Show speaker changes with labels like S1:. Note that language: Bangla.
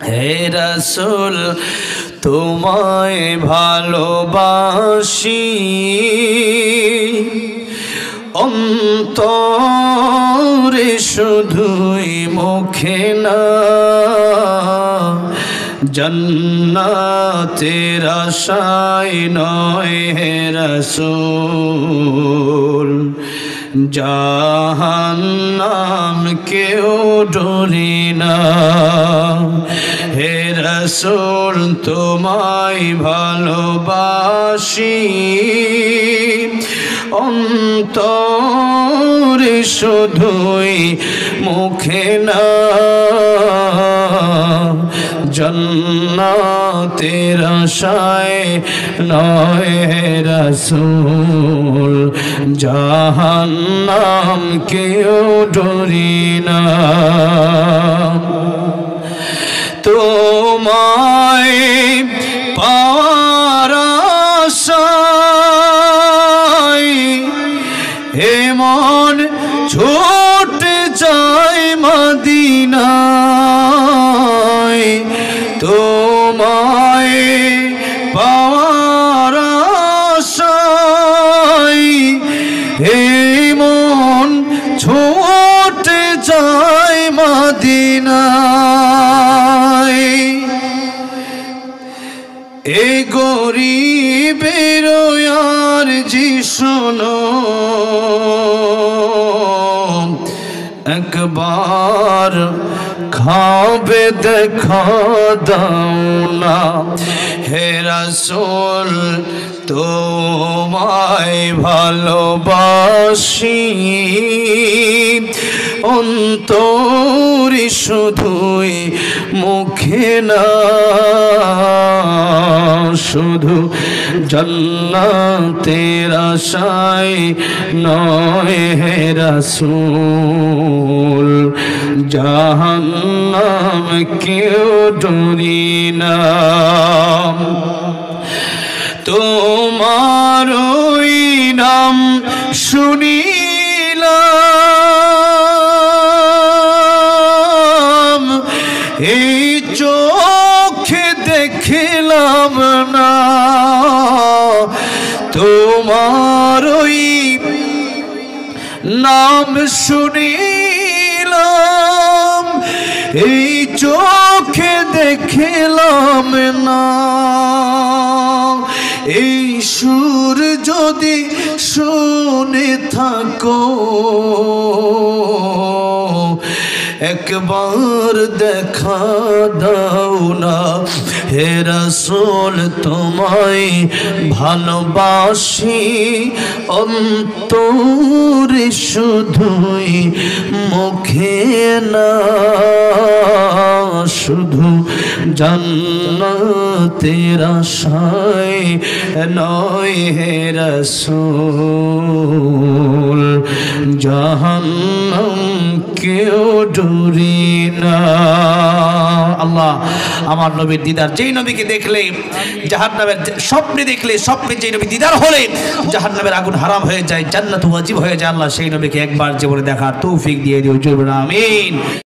S1: হে রাসূল তোমায় ভালোবাসি অন্তরে শুধুই মুখে না জান্নাতের আশায় নয় হে রাসূল জাহান্নাম কেউ ডরি না হে রাসূল তোমায় ভালোবাসি অন্তরে শুধুই মুখে না জান্নাতের আশায় নয় হে রাসূল জাহান্নাম কেউ ডরি না তোমায় পাওয়ার আশায় হে মন ছুটে যায় মদিনায় তোমায় পাওয়ার আশায় হে মন ছুটে যায় মদিনায় এ গরিবের আরজি শোনো একবার খাবে দেখা দাও না হে রাসূল তোমায় ভালোবাসি অন্তরে শুধুই মুখে না শুধু জান্নাতের আশায় নয় হে রাসূল জাহান্নাম কেউ ডরি না তোমার ওই নাম শুনিলাম এই চোখে দেখিলাম না তোমার ওই নাম শুনিলাম এই চোখে দেখিলাম না এই সুর যদি শুনে থাকো একবার দেখা দাও না হে রাসূল তোমায় ভালোবাসি অন্তরে শুধুই মুখে না শুধু জান্নাতের আশায় নয় হে রাসূল জাহান্নাম কেউ ডরি না আল্লাহ আমার নবীর দিদার যেই নবীকে দেখলে জাহান্নামের স্বপ্নে দেখলে স্বপ্নে যেই নবী দিদার হলে জাহান্নামের আগুন হারাম হয়ে যায় জান্নাত ওয়াজিব হয়ে যায় আল্লাহ সেই নবীকে একবার জীবনে দেখার তৌফিক দিয়ে দিও জোরে আমিন।